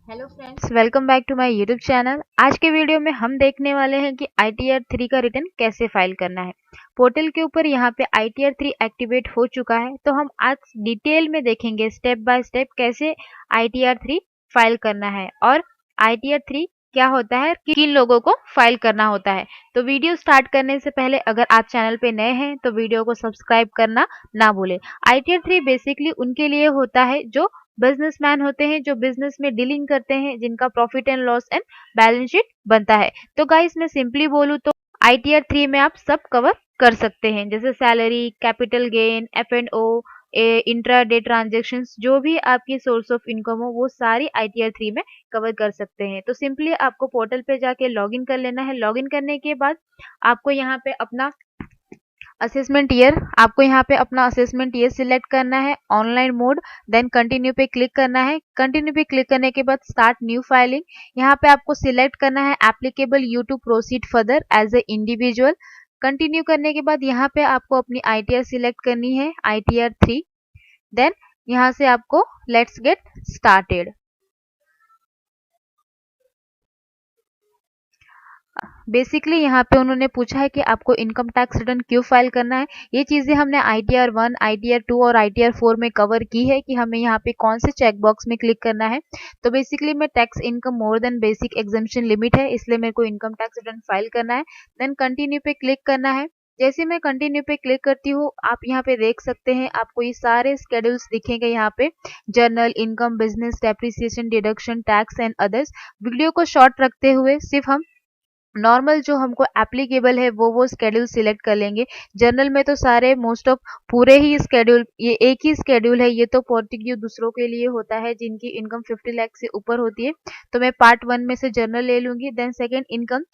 Hello friends, welcome back to my YouTube channel. आज के video में हम देखने वाले हैं कि ITR 3 का रिटर्न कैसे फाइल करना है। पोर्टल के ऊपर यहाँ पे ITR 3 एक्टिवेट हो चुका है, तो हम आज डिटेल में देखेंगे स्टेप बाय स्टेप कैसे ITR 3 फाइल करना है और ITR 3 क्या होता है, किन लोगों को फाइल करना होता है। तो वीडियो स्टार्ट करने से पहले अगर आप चैनल पे नए हैं तो वीडियो को सब्सक्राइब करना ना भूलें। ITR 3 बेसिकली उनके लिए होता है जो बिजनेसमैन होते हैं, जो बिजनेस में डीलिंग करते हैं, जिनका profit and loss and balance sheet बनता है। तो गाइस मैं सिंपली बोलूँ तो ITR 3 में आप सब कवर कर सकते हैं, जैसे salary, capital gain, F&O, intra day transaction, जो भी आपकी सोर्स ऑफ इनकम हो वो सारी ITR 3 में कवर कर सकते हैं। तो सिंपली आपको पोर्टल पे जाके लॉगिन कर लेना है। लॉगिन करने के बाद आपको यहाँ पे अपना असेसमेंट ईयर सिलेक्ट करना है, ऑनलाइन मोड, देन कंटिन्यू पे क्लिक करना है। कंटिन्यू पे क्लिक करने के बाद स्टार्ट न्यू फाइलिंग, यहाँ पे आपको सिलेक्ट करना है applicable you to proceed further as a individual. Continue करने के बाद यहाँ पे आपको अपनी ITR सिलेक्ट करनी है, ITR 3। देन यहाँ से आपको लेट्स गेट स्टार्टेड। बेसिकली यहाँ पे उन्होंने पूछा है कि आपको इनकम टैक्स रिटर्न क्यों फाइल करना है। ये चीजें हमने ITR 1, ITR 2 और ITR 4 में कवर की है कि हमें यहाँ पे कौन से चेक बॉक्स में क्लिक करना है। तो बेसिकली मैं tax income more than basic exemption limit है, इसलिए मेरे को इनकम टैक्स रिटर्न फाइल करना है। देन कंटिन्यू पे क्लिक करना है। जैसे मैं कंटिन्यू पे क्लिक करती हूँ, आप यहाँ पे देख सकते हैं आपको ये सारे स्केड्यूल्स दिखेंगे। यहाँ पे journal, income, business, depreciation, deduction, tax and others. Video को शॉर्ट रखते हुए सिर्फ हम नॉर्मल जो हमको एप्लीकेबल है वो स्केड्यूल सिलेक्ट कर लेंगे। जनरल में तो सारे मोस्ट ऑफ पूरे ही स्केड्यूल, ये एक ही स्केड्यूल है, ये तो पर्टिकुलर दूसरों के लिए होता है जिनकी इनकम 50 लाख से ऊपर होती है। तो मैं पार्ट 1 में से जनरल ले लूंगी। देन सेकंड इनकम,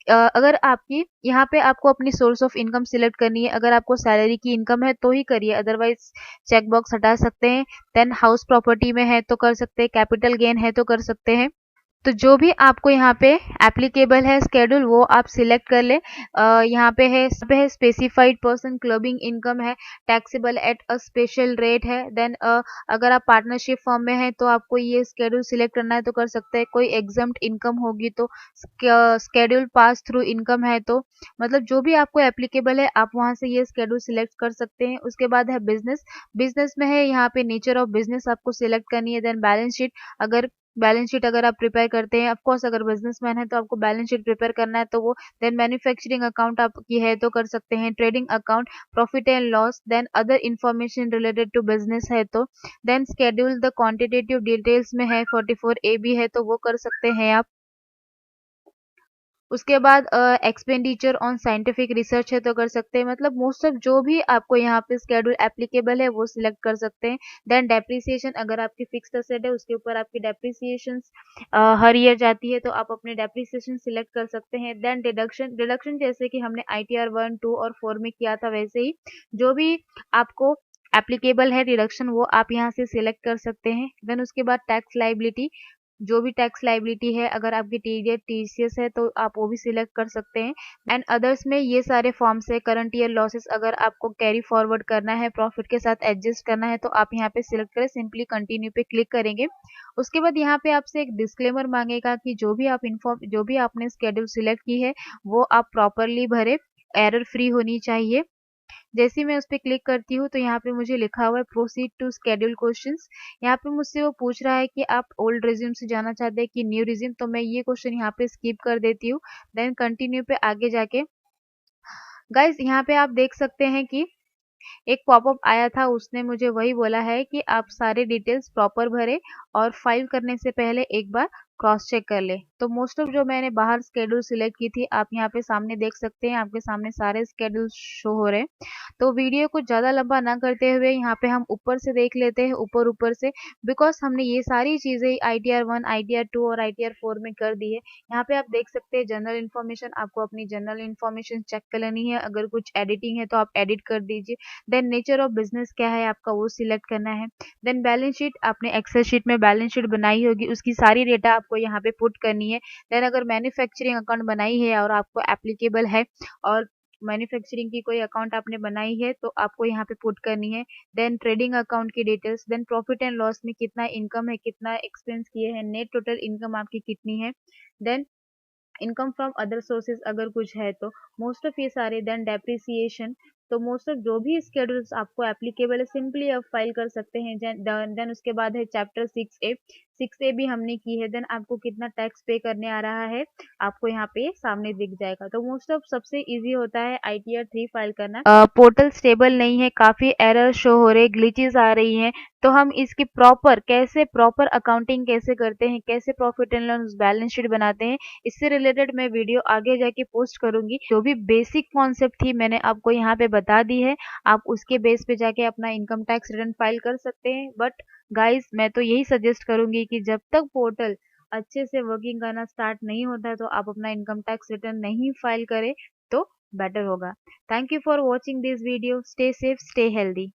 अगर आपकी यहाँ पे आपको अपनी सोर्स ऑफ इनकम सिलेक्ट करनी है। अगर आपको सैलरी की इनकम है तो ही करिए, अदरवाइज चेक बॉक्स हटा सकते हैं। देन हाउस प्रॉपर्टी में है तो कर सकते हैं, कैपिटल गेन है तो कर सकते हैं। तो जो भी आपको यहाँ पे एप्लीकेबल है स्केड्यूल वो आप सिलेक्ट कर ले। यहाँ पे है स्पेसिफाइड पर्सन क्लबिंग इनकम है, taxable at a special rate है। देन अगर आप पार्टनरशिप फॉर्म में है तो आपको ये स्केड्यूल सिलेक्ट करना है तो कर सकते हैं। कोई एग्जम्प्ट इनकम होगी तो स्केड्यूल पास थ्रू इनकम है, तो मतलब जो भी आपको एप्लीकेबल है आप वहां से ये स्केड्यूल सिलेक्ट कर सकते हैं। उसके बाद है बिजनेस। बिजनेस में है यहाँ पे नेचर ऑफ बिजनेस आपको सिलेक्ट करनी है। देन बैलेंस शीट अगर आप प्रिपेयर करते हैं, ऑफ कोर्स अगर बिजनेसमैन है तो आपको बैलेंस शीट प्रिपेयर करना है तो वो। देन मैन्युफैक्चरिंग अकाउंट आपकी है तो कर सकते हैं, trading account, profit and loss, then other information related to business है तो। Then schedule the quantitative details में है 44AB है तो वो कर सकते हैं आप। उसके बाद एक्सपेंडिचर ऑन साइंटिफिक रिसर्च है तो कर सकते हैं। मतलब मोस्ट ऑफ जो भी आपको यहाँ पे स्केड्यूल एप्लीकेबल है वो सिलेक्ट कर सकते हैं। देन डेप्रिसिएशन, अगर आपकी फिक्स्ड एसेट है उसके ऊपर आपकी डेप्रिसिएशन हर ईयर जाती है तो आप अपने डेप्रिसिएशन सिलेक्ट कर सकते हैं। देन डिडक्शन, डिडक्शन जैसे कि हमने ITR 1, 2 और 4 में किया था वैसे ही जो भी आपको एप्लीकेबल है डिडक्शन वो आप यहाँ से सिलेक्ट कर सकते हैं। देन उसके बाद टैक्स लाइबिलिटी, जो भी टैक्स लाइबिलिटी है, अगर आपकी TDS TCS है तो आप वो भी सिलेक्ट कर सकते हैं। एंड अदर्स में ये सारे फॉर्म्स है। करंट ईयर लॉसेस, अगर आपको कैरी फॉरवर्ड करना है, प्रॉफिट के साथ एडजस्ट करना है तो आप यहाँ पे सिलेक्ट करें, सिंपली कंटिन्यू पे क्लिक करेंगे। उसके बाद यहाँ पे आपसे एक डिस्क्लेमर मांगेगा कि जो भी आपने स्केड्यूल सिलेक्ट की है वो आप प्रॉपरली भरे, एरर फ्री होनी चाहिए। जैसे ही मैं उस पर क्लिक करती हूँ तो यहाँ पे मुझे लिखा हुआ है प्रोसीड टू स्केड्यूल क्वेश्चंस। यहाँ पे मुझसे वो पूछ रहा है कि आप ओल्ड रिज्यूम से जाना चाहते हैं कि न्यू रिज्यूम, तो मैं ये क्वेश्चन यहाँ पे स्किप कर देती हूँ। देन कंटिन्यू पे आगे जाके गाइज यहाँ पे आप देख सकते हैं कि एक पॉपअप आया था, उसने मुझे वही बोला है कि आप सारे डिटेल्स प्रॉपर भरें और फाइल करने से पहले एक बार क्रॉस चेक कर ले। तो मोस्ट ऑफ जो मैंने बाहर स्केड्यूल सिलेक्ट की थी आप यहाँ पे सामने देख सकते हैं, आपके सामने सारे स्केड्यूल शो हो रहे हैं। तो वीडियो को ज़्यादा लंबा ना करते हुए यहाँ पे हम ऊपर से देख लेते हैं, ऊपर ऊपर से, बिकॉज हमने ये सारी चीज़ें ITR 1, ITR 2 और ITR 4 में कर दी है। यहाँ पे आप देख सकते हैं जनरल इन्फॉर्मेशन, आपको अपनी जनरल इन्फॉर्मेशन चेक कर लेनी है। अगर कुछ एडिटिंग है तो आप एडिट कर दीजिए। देन नेचर ऑफ बिजनेस क्या है आपका वो सिलेक्ट करना है। देन बैलेंस शीट, आपने एक्सेल शीट में बैलेंस शीट बनाई होगी उसकी सारी डेटा आपको यहाँ पे पुट करनी है। देन अगर मैन्युफैक्चरिंग अकाउंट बनाई है और आपको एप्लीकेबल है और मैन्युफैक्चरिंग की कोई अकाउंट आपने बनाई है तो आपको यहाँ पे पुट करनी है। देन ट्रेडिंग अकाउंट की details, then profit and loss में कितना इनकम है, कितना एक्सपेंस किए हैं, नेट टोटल इनकम आपकी कितनी है, then income from other sources अगर कुछ है तो मोस्ट ऑफ ये सारे, देन डेप्रिसिएशन। तो मोस्ट ऑफ जो भी स्केड्यूल्स आपको एप्लीकेबल है सिंपली आप फाइल कर सकते हैं। देन उसके बाद है चैप्टर 6A। 6A भी हमने की है। देन आपको कितना टैक्स पे करने आ रहा है आपको यहाँ पे सामने दिख जाएगा। तो मोस्ट ऑफ सबसे इजी होता है ITR 3 फाइल करना। पोर्टल स्टेबल नहीं है, काफी एरर शो हो रहे, ग्लिचेस आ रही हैं। तो हम इसकी प्रॉपर अकाउंटिंग कैसे करते हैं, कैसे profit and loss balance sheet बनाते हैं, इससे रिलेटेड मैं वीडियो आगे जाके पोस्ट करूंगी। जो भी बेसिक कॉन्सेप्ट थी मैंने आपको यहाँ पे बता दी है। आप उसके बेस पे जाके अपना इनकम टैक्स रिटर्न फाइल कर सकते हैं। बट गाइस मैं तो यही सजेस्ट करूंगी कि जब तक पोर्टल अच्छे से वर्किंग करना स्टार्ट नहीं होता है तो आप अपना इनकम टैक्स रिटर्न नहीं फाइल करें तो बेटर होगा। Thank you for watching this video. Stay safe, stay healthy.